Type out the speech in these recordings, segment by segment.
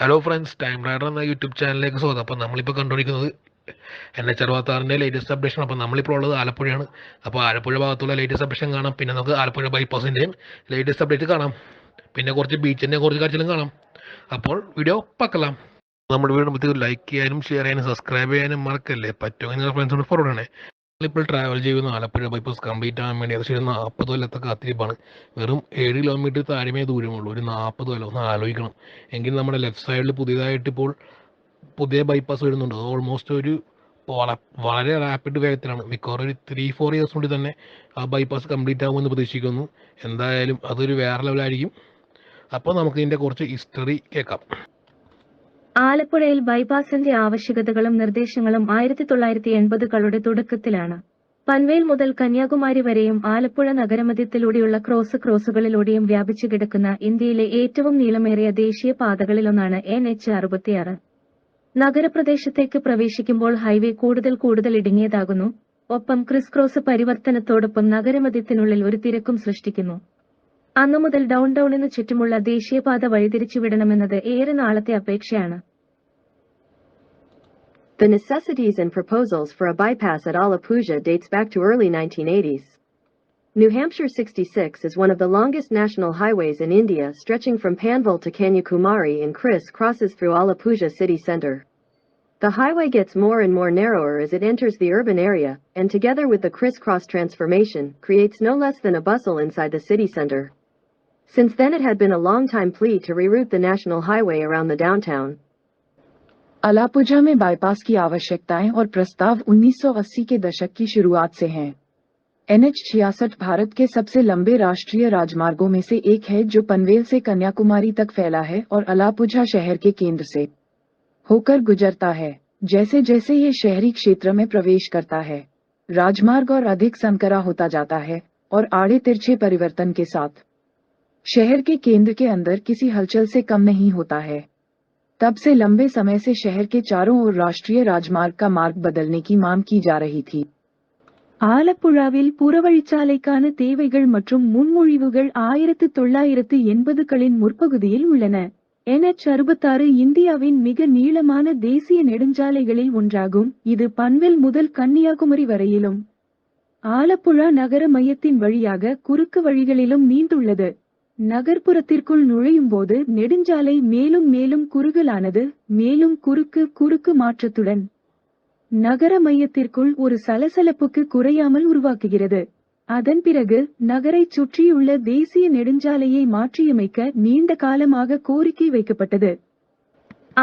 Hello friends, time rider എന്ന YouTube ചാനലിലേക്ക് സ്വാഗതം. അപ്പോൾ നമ്മളിപ്പോൾ കണ്ടുപിടിക്കുന്നത് NH 66 ലേറ്റസ്റ്റ് അപ്ഡേഷൻ. അപ്പോൾ നമ്മളിപ്പോൾ ഉള്ളത് ആലപ്പുഴയാണ്. അപ്പോൾ ആലപ്പുഴ ഭാഗത്തുള്ള ലേറ്റസ്റ്റ് അപ്ഡേഷൻ കാണാം. പിന്നെ നമുക്ക് ആലപ്പുഴ ബൈപ്പാസിൻ്റെയും ലേറ്റസ്റ്റ് അപ്ഡേറ്റ് കാണാം. പിന്നെ കുറച്ച് ബീച്ചിൻ്റെ കുറച്ച് കാഴ്ചകളും കാണാം. അപ്പോൾ വീഡിയോ പക്കലാം. നമ്മുടെ വീഡിയോ ലൈക്ക് ചെയ്യാനും ഷെയർ ചെയ്യാനും സബ്സ്ക്രൈബ് ചെയ്യാനും മറക്കല്ലേ. പറ്റുമെങ്കിൽ നിങ്ങൾ ഫ്രണ്ട്സിനോട് ഫോർവേഡ് ചെയ്യണേ. ഇപ്പോൾ ട്രാവൽ ചെയ്യുന്ന ആലപ്പുഴ ബൈപ്പാസ് കംപ്ലീറ്റ് ആകാൻ വേണ്ടി ഏകദേശം 40 കൊല്ലത്തെ കാത്തിരിപ്പാണ്. വെറും 7 കിലോമീറ്റർ താരമേ ദൂരമുള്ളൂ. ഒരു 40 കൊല്ലം ഒന്ന് ആലോചിക്കണം. എങ്കിൽ നമ്മുടെ ലെഫ്റ്റ് സൈഡിൽ പുതിയതായിട്ട് ഇപ്പോൾ പുതിയ ബൈപ്പാസ് വരുന്നുണ്ട്. അത് ഓൾമോസ്റ്റ് ഒരു വളരെ റാപ്പിഡ് വേഗത്തിലാണ്. മിക്കവാറും ഒരു 3-4 ഇയേഴ്സ് കൊണ്ട് തന്നെ ആ ബൈപ്പാസ് കംപ്ലീറ്റ് ആകുമെന്ന് പ്രതീക്ഷിക്കുന്നു. എന്തായാലും അതൊരു വേറെ ലെവലായിരിക്കും. അപ്പോൾ നമുക്ക് ഇതിൻ്റെ കുറച്ച് ഹിസ്റ്ററി കേൾക്കാം. ആലപ്പുഴയിൽ ബൈപ്പാസിന്റെ ആവശ്യകതകളും നിർദ്ദേശങ്ങളും 1980കളുടെ തുടക്കത്തിലാണ്. പൻവേൽ മുതൽ കന്യാകുമാരി വരെയും ആലപ്പുഴ നഗരമധ്യത്തിലൂടെയുള്ള ക്രോസുകളിലൂടെയും വ്യാപിച്ചു കിടക്കുന്ന ഇന്ത്യയിലെ ഏറ്റവും നീളമേറിയ ദേശീയ പാതകളിലൊന്നാണ് NH 66. നഗരപ്രദേശത്തേക്ക് പ്രവേശിക്കുമ്പോൾ ഹൈവേ കൂടുതൽ ഇടുങ്ങിയതാകുന്നു. ഒപ്പം ക്രിസ് പരിവർത്തനത്തോടൊപ്പം നഗരമധ്യത്തിനുള്ളിൽ ഒരു തിരക്കും സൃഷ്ടിക്കുന്നു. അന്നുമുതൽ ഡൗണിന് ചുറ്റുമുള്ള ദേശീയപാത വഴിതിരിച്ചുവിടണമെന്നത് ഏറെ നാളത്തെ അപേക്ഷയാണ്. The necessities and proposals for a bypass at Alappuzha dates back to early 1980s. New Hampshire 66 is one of the longest national highways in India, stretching from Panvel to Kanyakumari and crosses through Alappuzha city center. The highway gets more and more narrower as it enters the urban area, and together with the crisscross transformation, creates no less than a bustle inside the city center. Since then it had been a long-time plea to reroute the national highway around the downtown. Alappuzha में bypass की आवश्यकताएं और प्रस्ताव 1980 के दशक की शुरुआत से हैं। NH 66 भारत के सबसे लंबे राष्ट्रीय राजमार्गों में से एक है, जो पनवेल से कन्याकुमारी तक फैला है और अलापुझा शहर के केंद्र से होकर गुजरता है। जैसे जैसे ये शहरी क्षेत्र में प्रवेश करता है, राजमार्ग और अधिक संकरा होता जाता है और आड़े तिरछे परिवर्तन के साथ शहर के केंद्र के अंदर किसी हलचल से कम नहीं होता है। तब से लंबे समय से शहर के चारों ओर राष्ट्रीय राजमार्ग का मार्ग बदलने की मांग की जा रही थी. ஆலப்புழாவில் புறவழிச்சாலைக்கான தேவைகள் மற்றும் முன்மொழிவுகள் 1980களின் முற்பகுதியில் உள்ளன. NH 66 இந்தியாவின் மிக நீளமான தேசிய நெடுஞ்சாலைகளில் ஒன்றாகும். இது பன்வேல் முதல் கன்னியாகுமரி வரையிலும் ஆலப்புழா நகர மையத்தின் வழியாக குறுக்கு வழிகளிலும் நீண்டுள்ளது. நகர்ப்புறத்திற்குள் நுழையும்போது நெடுஞ்சாலை மேலும் குறுகலானது. மேலும் குறுக்கு மாற்றத்துடன் நகர மையத்திற்குள் ஒரு சலசலப்புக்கு குறையாமல் உருவாக்குகிறது. அதன் பிறகு நகரைச் சுற்றியுள்ள தேசிய நெடுஞ்சாலையை மாற்றியமைக்க நீண்ட காலமாக கோரிக்கை வைக்கப்பட்டது.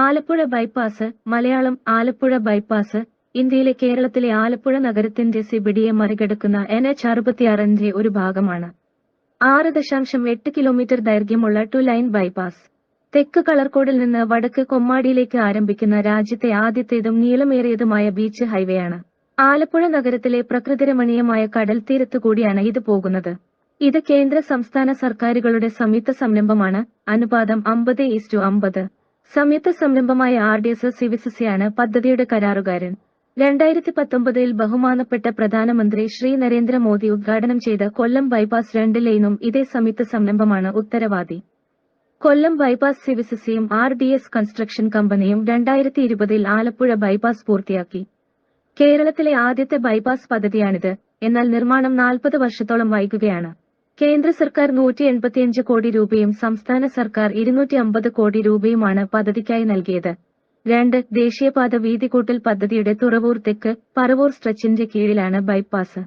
ആലപ്പുഴ ബൈപ്പാസ്, മലയാളം ആലപ്പുഴ ബൈപ്പാസ്, ഇന്ത്യയിലെ കേരളത്തിലെ ആലപ്പുഴ നഗരത്തിന്റെ സിബിഡിയെ മറികടക്കുന്ന NH 66 ഒരു ഭാഗമാണ്. 6.8 കിലോമീറ്റർ ദൈർഘ്യമുള്ള 2-ലൈൻ ബൈപ്പാസ് തെക്ക് കളർക്കോടിൽ നിന്ന് വടക്ക് കൊമ്മാടിയിലേക്ക് ആരംഭിക്കുന്ന രാജ്യത്തെ ആദ്യത്തേതും നീളമേറിയതുമായ ബീച്ച് ഹൈവേയാണ്. ആലപ്പുഴ നഗരത്തിലെ പ്രകൃതിരമണീയമായ കടൽ തീരത്തുകൂടിയാണ് ഇത് പോകുന്നത്. ഇത് കേന്ദ്ര സംസ്ഥാന സർക്കാരുകളുടെ സംയുക്ത സംരംഭമാണ്. അനുപാതം 50:50. സംയുക്ത സംരംഭമായ RDS സിവിസിസിയാണ് പദ്ധതിയുടെ കരാറുകാരൻ. 2019 ബഹുമാനപ്പെട്ട പ്രധാനമന്ത്രി ശ്രീ നരേന്ദ്രമോദി ഉദ്ഘാടനം ചെയ്ത കൊല്ലം ബൈപ്പാസ് 2 ലൈനും ഇതേ സംയുക്ത സംരംഭമാണ് ഉത്തരവാദി. കൊല്ലം ബൈപ്പാസ് സിവിസിസിയും RDS കൺസ്ട്രക്ഷൻ കമ്പനിയും 2020 ആലപ്പുഴ ബൈപ്പാസ് പൂർത്തിയാക്കി. കേരളത്തിലെ ആദ്യത്തെ ബൈപ്പാസ് പദ്ധതിയാണിത്. എന്നാൽ നിർമ്മാണം 40 വർഷത്തോളം വൈകുകയാണ്. കേന്ദ്ര സർക്കാർ 185 കോടി രൂപയും സംസ്ഥാന സർക്കാർ 250 കോടി രൂപയുമാണ് പദ്ധതിക്കായി നൽകിയത്. 2. ദേശീയപാത വീതികൂട്ടൽ പദ്ധതിയുടെ തുറവൂർ തെക്ക് പറവൂർ സ്ട്രെച്ചിന്റെ കീഴിലാണ് ബൈപ്പാസ്.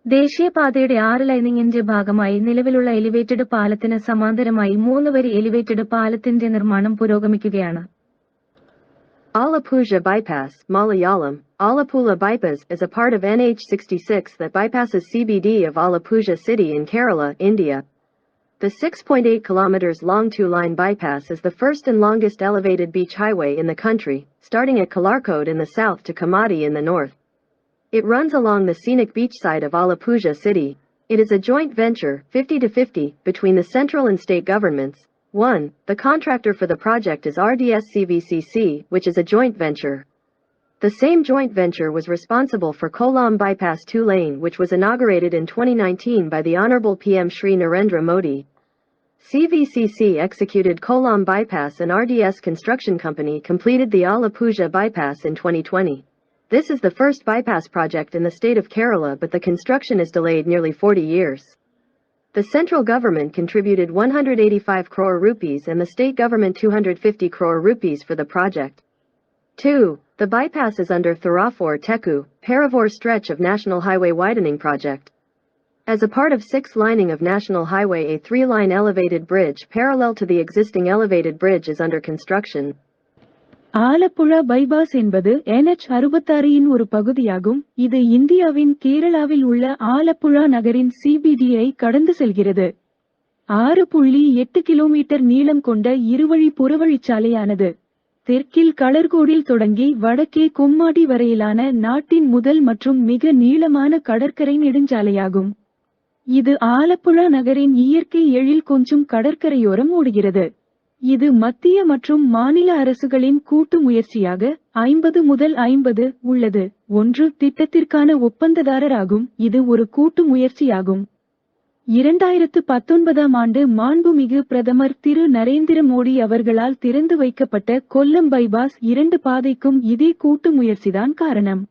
ദേശീയപാതയുടെ 6 ലൈനിങ്ങിന്റെ ഭാഗമായി നിലവിലുള്ള എലിവേറ്റഡ് പാലത്തിന് സമാന്തരമായി 3 വരി എലിവേറ്റഡ് പാലത്തിന്റെ നിർമ്മാണം പുരോഗമിക്കുകയാണ്. Alappuzha Bypass, Malayalam, Alappuzha Bypass is a part of NH 66 that bypasses CBD of Alappuzha city in Kerala, India. The 6.8 kilometers long 2-line bypass is the first and longest elevated beach highway in the country, starting at Kalarkode in the south to Kamadi in the north. It runs along the scenic beachside of Alappuzha city. It is a joint venture, 50-50, between the central and state governments. 1. The contractor for the project is RDS CVCC, which is a joint venture. The same joint venture was responsible for Kollam Bypass 2-lane, which was inaugurated in 2019 by the Honorable PM Shri Narendra Modi. CVCC executed Kolam Bypass and RDS Construction Company completed the Alappuzha Bypass in 2020. This is the first bypass project in the state of Kerala, but the construction is delayed nearly 40 years. The central government contributed 185 crore rupees and the state government 250 crore rupees for the project. 2. The bypass is under Tharapur Teku, Paravur stretch of National Highway Widening Project. As a part of 6th lining of National Highway, a 3-line elevated bridge parallel to the existing elevated bridge is under construction. Alappuzha bypass என்பது NH-66 ஒரு பகுதியாகும். இது இந்தியாவின் கேரளாவில் உள்ள ஆலப்புழா நகரின் CBD-ஐ கடந்து செல்கிறது. 6.8 கிலோமீட்டர் நீளம் கொண்ட இருவழி புறவழிச்சாலையானது தெற்கில் களர்கோடில் தொடங்கி வடக்கே கொம்மாடி வரையிலான நாட்டின் முதல் மற்றும் மிக நீளமான கடற்கரை நெடுஞ்சாலையாகும். இது ஆலப்புழா நகரின் இயற்கை எழில் கொஞ்சம் கடற்கரையோரம் ஓடுகிறது. இது மத்திய மற்றும் மாநில அரசுகளின் கூட்டு முயற்சியாக 50 முதல் 50 உள்ளது. 1 திட்டத்திற்கான ஒப்பந்ததாரராகும். இது ஒரு கூட்டு முயற்சியாகும். 2019ஆம் ஆண்டு மாண்புமிகு பிரதமர் திரு நரேந்திர மோடி அவர்களால் திறந்து வைக்கப்பட்ட கொல்லம் பைபாஸ் 2 பாதைக்கும் இதே கூட்டு முயற்சிதான் காரணம்.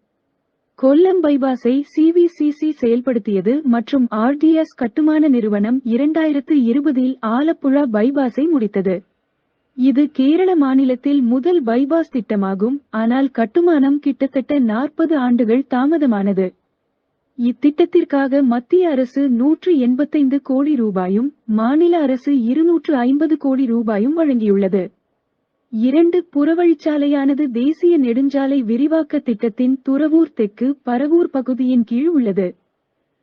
கொல்லம் பைபாஸை CVCC செயல்படுத்தியது மற்றும் RDS கட்டுமான நிறுவனம் 2020இல் ஆலப்புழா பைபாஸை முடித்தது. இது கேரள மாநிலத்தில் முதல் பைபாஸ் திட்டமாகும். ஆனால் கட்டுமானம் கிட்டத்தட்ட 40 ஆண்டுகள் தாமதமானது. இத்திட்டத்திற்காக மத்திய அரசு 185 கோடி ரூபாயும் மாநில அரசு 250 கோடி ரூபாயும் வழங்கியுள்ளது. 2 புறவழிச்சாலையானது தேசிய நெடுஞ்சாலை விரிவாக்க திட்டத்தின் துறவூர் தெற்கு பரவூர் பகுதியின் கீழ் உள்ளது.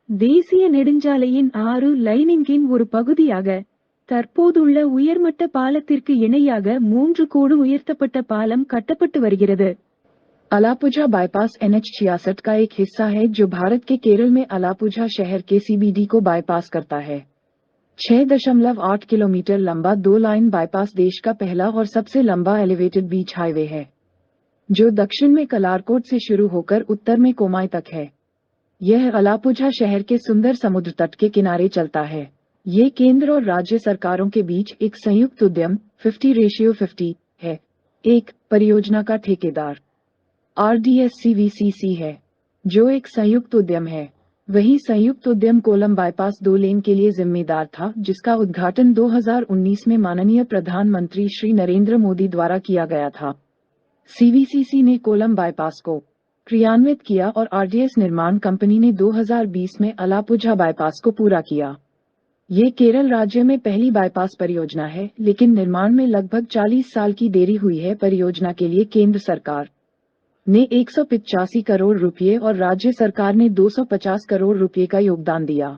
தேசிய நெடுஞ்சாலையின் 6 லைனிங்கின் ஒரு பகுதியாக தற்போதுள்ள உயர்மட்ட பாலத்திற்கு இணையாக 3 கோடு உயர்த்தப்பட்ட பாலம் கட்டப்பட்டு வருகிறது. अलापुझा बाईपास NH-66 का एक हिस्सा है जो भारत के केरल में अलापुझा शहर के CBD को बाईपास करता है. 6.8 किलोमीटर लंबा 2 लाइन बाईपास देश का पहला और सबसे लंबा एलिवेटेड बीच हाईवे है, जो दक्षिण में कलारकोट से शुरू होकर उत्तर में कोमाई तक है. यह अलापुझा शहर के सुंदर समुद्र तट के किनारे चलता है. ये केंद्र और राज्य सरकारों के बीच एक संयुक्त उद्यम 50:50 है. एक परियोजना का ठेकेदार RDS CVCC है, जो एक संयुक्त उद्यम है. वही संयुक्त उद्यम कोलम बाईपास 2 लेन के लिए जिम्मेदार था, जिसका उद्घाटन 2019 में माननीय प्रधानमंत्री श्री नरेंद्र मोदी द्वारा किया गया था. CVCC ने कोलम बाईपास को क्रियान्वित किया और RDS निर्माण कंपनी ने 2020 में अलापुझा बाईपास को पूरा किया. ये केरल राज्य में पहली बाईपास परियोजना है, लेकिन निर्माण में लगभग 40 साल की देरी हुई है. परियोजना के लिए केंद्र सरकार ने 185 करोड़ रुपए और राज्य सरकार ने 250 करोड़ रुपए का योगदान दिया.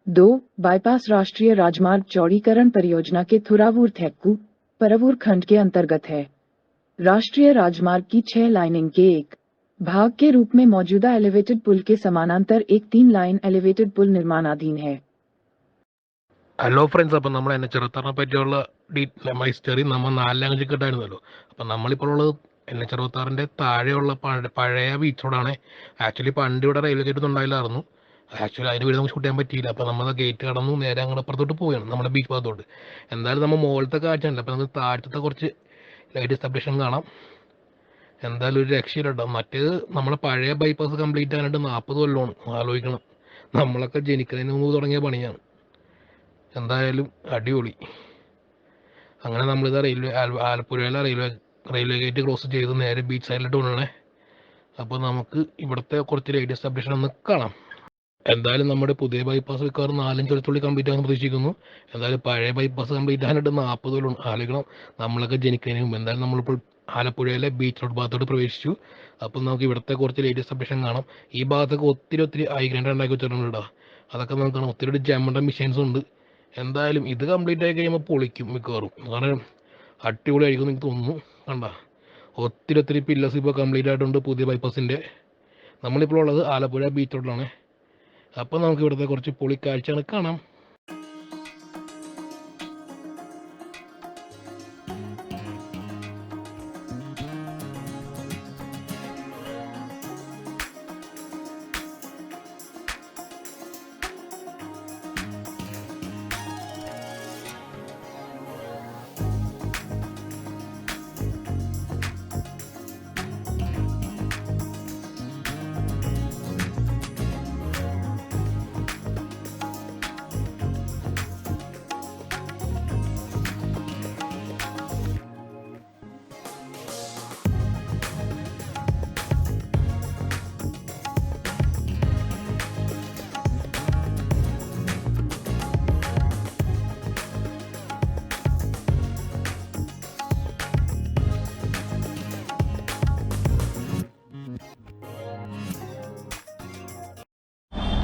2. बाईपास राष्ट्रीय राजमार्ग चौड़ीकरण परियोजना के थुरावूर थेक्कू परवूर खंड के अंतर्गत है. राष्ट्रीय राजमार्ग की 6 लाइनिंग के एक भाग के रूप में मौजूदा एलिवेटेड पुल के समानांतर एक 3 लाइन एलिवेटेड पुल निर्माणाधीन है. ഹലോ ഫ്രണ്ട്സ്, അപ്പം നമ്മൾ NH-66 പറ്റിയുള്ള ഹിസ്റ്ററി നമ്മൾ 4 ലാംഗ്വേജ് കിട്ടായിരുന്നല്ലോ. അപ്പം നമ്മളിപ്പോൾ ഉള്ളത് NH-66 താഴെയുള്ള പഴയ ബീച്ച് റോഡാണ്. ആക്ച്വലി പണ്ട് ഇവിടെ റെയിൽവേ ഗേറ്റ് ഒന്നും ഉണ്ടായില്ലായിരുന്നു. ആക്ച്വലി അതിന് വീട് നമുക്ക് ഷൂട്ട് ചെയ്യാൻ പറ്റിയില്ല. അപ്പോൾ നമ്മൾ ഗേറ്റ് കടന്നു നേരെ അങ്ങോട്ട് അപ്പുറത്തോട്ട് പോവുകയാണ്, നമ്മുടെ ബീച്ച് ഭാഗത്തോട്ട്. എന്തായാലും നമ്മൾ മുകളിലത്തെ കാഴ്ച ഉണ്ട്. അപ്പോൾ നമുക്ക് താഴത്തെ കുറച്ച് ലൈറ്റ് എസ്റ്റാബ്ലിഷൻ കാണാം. എന്തായാലും ഒരു രക്ഷയില്ല. മറ്റേത് നമ്മളെ പഴയ ബൈപ്പാസ് കംപ്ലീറ്റ് ആകാനായിട്ട് 40 കൊല്ലമാണ്. ആലോചിക്കണം, നമ്മളൊക്കെ ജനിക്കുന്നതിന് മുമ്പ് തുടങ്ങിയ പണിയാണ്. എന്തായാലും അടിപൊളി. അങ്ങനെ നമ്മളിതാ ആലപ്പുഴയിലെ റെയിൽവേ ഗേറ്റ് ക്രോസ് ചെയ്ത് നേരെ ബീച്ച് സൈഡിലോട്ട് കൊണ്ടുവരണേ. അപ്പോൾ നമുക്ക് ഇവിടുത്തെ കുറച്ച് ലൈറ്റ് എസ്റ്റാബ്ലിഷൻ ഒന്ന് കാണാം. എന്തായാലും നമ്മുടെ പുതിയ ബൈപ്പാസ് മിക്കവാറും 4-5 കൊല്ലത്തുള്ളിൽ കംപ്ലീറ്റ് ആകാൻ പ്രതീക്ഷിക്കുന്നു. എന്തായാലും പഴയ ബൈപ്പാസ് കംപ്ലീറ്റ് ആകാനായിട്ട് 40 കൊല്ലം. ആലോചിക്കണം, നമ്മളൊക്കെ ജനിക്കുന്നതിന് മുമ്പ്. എന്തായാലും നമ്മളിപ്പോൾ ആലപ്പുഴയിലെ ബീച്ച് റോഡ് ഭാഗത്തോട്ട് പ്രവേശിച്ചു. അപ്പം നമുക്ക് ഇവിടുത്തെ കുറച്ച് ലൈറ്റ് എസ്റ്റാബ്ലിഷൻ കാണാം. ഈ ഭാഗത്തൊക്കെ ഒത്തിരി ഐഗ്രൻഡ് ഉണ്ടാക്കി വെച്ചിട്ടുണ്ട് കേട്ടോ. അതൊക്കെ നമുക്ക് കാണാം. ഒത്തിരി ജമ്മണ്ട മെഷീൻസ് ഉണ്ട്. എന്തായാലും ഇത് കംപ്ലീറ്റ് ആയി കഴിയുമ്പോൾ പൊളിക്കും മിക്കവാറും. കാരണം അടിപൊളിയായിരിക്കും എനിക്ക് തോന്നുന്നു. കണ്ട, ഒത്തിരി പില്ലേഴ്സ് ഇപ്പോൾ കംപ്ലീറ്റ് ആയിട്ടുണ്ട് പുതിയ ബൈപ്പാസിൻ്റെ. നമ്മളിപ്പോൾ ഉള്ളത് ആലപ്പുഴ ബീച്ച് റോഡിലാണ്. അപ്പോൾ നമുക്ക് ഇവിടുത്തെ കുറച്ച് പൊളി കാഴ്ചകൾ കാണാം.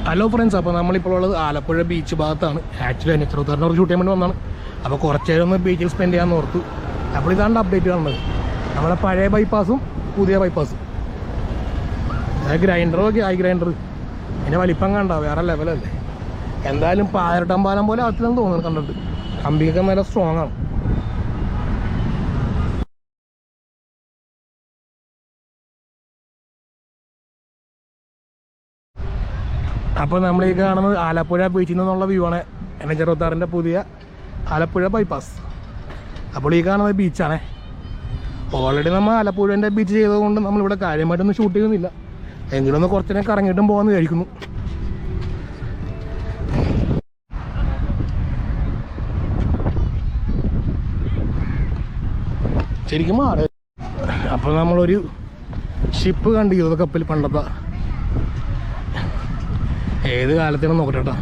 ഹലോ ഫ്രണ്ട്സ്, അപ്പോൾ നമ്മളിപ്പോൾ ഉള്ളത് ആലപ്പുഴ ബീച്ച് ഭാഗത്താണ്. ആക്ച്വലി NH-64 ഷൂട്ട് ചെയ്യാൻ വേണ്ടി വന്നതാണ്. അപ്പോൾ കുറച്ച് നേരം ഒന്ന് ബീച്ചിൽ സ്പെൻഡ് ചെയ്യാമെന്ന് ഓർത്തു. അപ്പോൾ ഇതാണ് അപ്ഡേറ്റ് കാണുന്നത്, നമ്മുടെ പഴയ ബൈപ്പാസും പുതിയ ബൈപ്പാസും. ഗ്രൈൻഡറൊക്കെ ആയി, ഗ്രൈൻഡർ അതിൻ്റെ വലിപ്പം കണ്ടോ, വേറെ ലെവലല്ലേ. എന്തായാലും പായരട്ടം പാലം പോലെ ആകത്തില്ലെന്ന് തോന്നുന്നു കണ്ടിട്ട്. കമ്പിയൊക്കെ നല്ല സ്ട്രോങ് ആണ്. അപ്പോൾ നമ്മൾ ഈ കാണുന്നത് ആലപ്പുഴ ബീച്ചിൽ നിന്നുള്ള വ്യൂ ആണ്. NH-64 പുതിയ ആലപ്പുഴ ബൈപ്പാസ്. അപ്പോൾ ഈ കാണുന്നത് ബീച്ചാണേ. ഓൾറെഡി നമ്മൾ ആലപ്പുഴേൻ്റെ ബീച്ച് ചെയ്തതുകൊണ്ട് നമ്മളിവിടെ കാര്യമായിട്ടൊന്നും ഷൂട്ട് ചെയ്യുന്നില്ല. എങ്കിലും ഒന്ന് കുറച്ചു നേരം കറങ്ങിയിട്ടും പോകാമെന്ന് വിചാരിക്കുന്നു. ശരിക്കും മാറി. അപ്പോൾ നമ്മളൊരു ഷിപ്പ് കണ്ടു, കപ്പൽ പണ്ടത്തെ. ഏത് കാലത്തിനും നോക്കട്ടെ.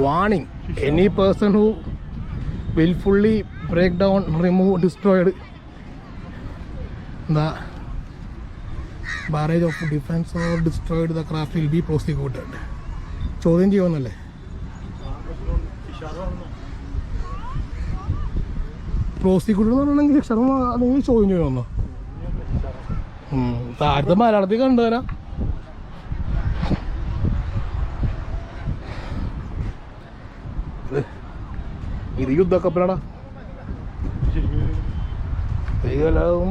Warning, any person who willfully break down, remove, destroyed the barrage of defense or destroyed the craft will be prosecuted. ചോദ്യം ചെയ്യുമെന്നല്ലേ. പ്രോസിക്യൂട്ടർ എന്ന് പറഞ്ഞിട്ടുണ്ടെങ്കിൽ ശർമ്മ അല്ലെങ്കിൽ ചോദ്യം ചെയ്യുമെന്നോ? താഴത്തെ മലയാളത്തിൽ കണ്ടുതരാം. ഇത് യുദ്ധക്കപ്പലാടാ.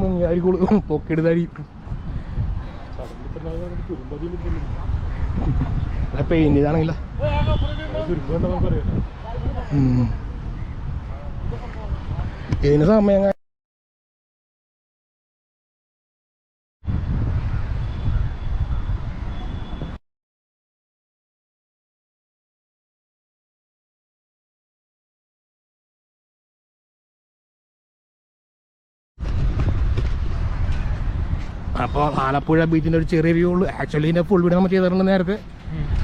മുങ്ങിയായിരിക്കും, പൊക്കെടുത്തായിരിക്കും. പെയിന്റ് ഇതാണെങ്കില ഇതിന് സമയം. അപ്പോൾ ആലപ്പുഴ ബീച്ചിൻ്റെ ഒരു ചെറിയ വ്യൂ ഉള്ളൂ. ആക്ച്വലി ഇതിൻ്റെ ഫുൾ വീഡിയോ നമ്മൾ ചെയ്തിട്ടുണ്ട് നേരത്തെ.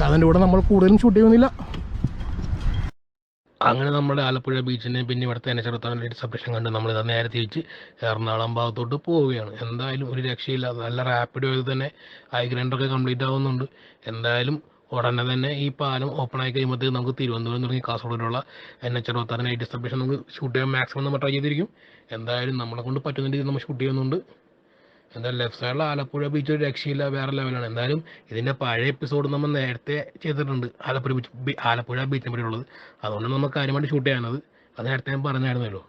അതിൻ്റെ കൂടെ നമ്മൾ കൂടുതലും ഷൂട്ട് ചെയ്യുന്നില്ല. അങ്ങനെ നമ്മുടെ ആലപ്പുഴ ബീച്ചിനെ പിന്നെ ഇവിടുത്തെ NH-64 സബ്മിഷൻ കണ്ട് നമ്മൾ നേരെ തിരിച്ച് എറണാകുളം ഭാഗത്തോട്ട് പോവുകയാണ്. എന്തായാലും ഒരു രക്ഷയില്ല, നല്ല റാപ്പിഡ് വേയിൽ തന്നെ ഐ ഗ്രൈൻഡറൊക്കെ കംപ്ലീറ്റ് ആവുന്നുണ്ട്. എന്തായാലും ഉടനെ തന്നെ ഈ പാലം ഓപ്പൺ ആയി കഴിയുമ്പോഴത്തേക്ക് നമുക്ക് തിരുവനന്തപുരം തുടങ്ങി കാസർഗോഡിലുള്ള NH-64 നൈറ്റ് സബ്മിഷൻ നമുക്ക് ഷൂട്ട് ചെയ്യാൻ മാക്സിമം നമ്മൾ ട്രൈ ചെയ്തിരിക്കും. എന്തായാലും നമ്മളെ കൊണ്ട് പറ്റുന്ന രീതിയിൽ നമ്മൾ ഷൂട്ട് ചെയ്യുന്നുണ്ട്. എന്തായാലും ലെഫ്റ്റ് സൈഡിൽ ആലപ്പുഴ ബീച്ച് ഒരു രക്ഷയില്ല, വേറെ ലെവലാണ്. എന്തായാലും ഇതിൻ്റെ പഴയ എപ്പിസോഡ് നമ്മൾ നേരത്തെ ചെയ്തിട്ടുണ്ട് ആലപ്പുഴ ബീച്ചിനെ പറ്റിയുള്ളത്. അതുകൊണ്ടാണ് നമുക്ക് കാര്യമായിട്ട് ഷൂട്ട് ചെയ്യാനത്. അത് നേരത്തെ ഞാൻ പറഞ്ഞായിരുന്നല്ലോ.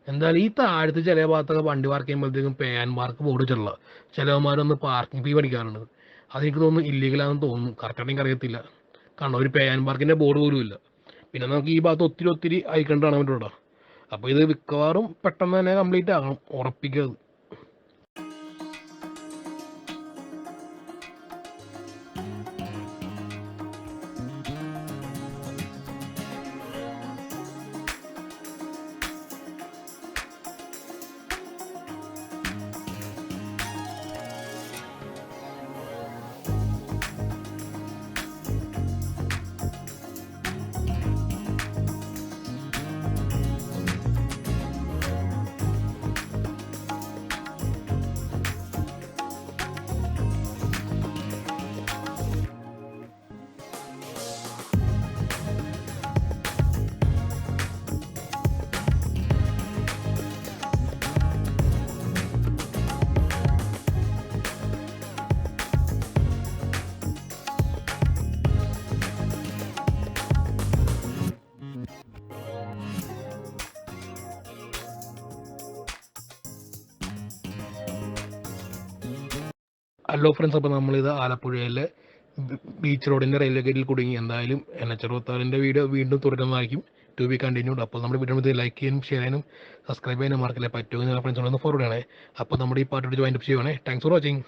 എന്തായാലും ഈ താഴത്ത് ചില ഭാഗത്തൊക്കെ വണ്ടി പാർക്ക് ചെയ്യുമ്പോഴത്തേക്കും പേൻ പാർക്ക് ബോർഡ് വെച്ചിട്ടുള്ള ചിലവന്മാരൊന്ന് പാർക്കിംഗ് ഫീ പഠിക്കാറുണ്ട്. അതെനിക്ക് തോന്നുന്നു ഇല്ലീഗലാണെന്ന് തോന്നുന്നു, കറക്റ്റായിട്ട് എനിക്ക് അറിയത്തില്ല. കാരണം ഒരു പേൻ പാർക്കിൻ്റെ ബോർഡ് പോലും ഇല്ല. പിന്നെ നമുക്ക് ഈ ഭാഗത്ത് ഒത്തിരി ഐക്കണ്ട് കാണാൻ പറ്റുള്ളൂ. അപ്പോൾ ഇത് മിക്കവാറും പെട്ടെന്ന് തന്നെ കംപ്ലീറ്റ് ആകണം, ഉറപ്പിക്കുക. ഹലോ ഫ്രണ്ട്സ്, അപ്പോൾ നമ്മളിത് ആലപ്പുഴയിലെ ബീച്ച് റോഡിൻ്റെ റെയിൽവേ ഗേറ്റിൽ കുടുങ്ങി. എന്തായാലും NH-64 വീഡിയോ വീണ്ടും തുടരുന്നതായിരിക്കും, ടു ബി കണ്ടിന്യൂഡ്. അപ്പോൾ നമ്മുടെ വീഡിയോ ലൈക്ക് ചെയ്യാനും ഷെയർ ചെയ്യാനും സബ്സ്ക്രൈബ് ചെയ്യാനും മാർക്കില്ല. പറ്റുമെങ്കിൽ ഫ്രണ്ട്സിനൊന്ന് ഫോർവേഡ് ചെയ്യണേ. അപ്പോൾ നമ്മുടെ ഈ പാർട്ടി ജോയിൻ അപ്പ് ചെയ്യുവാണേ. Thanks for watching.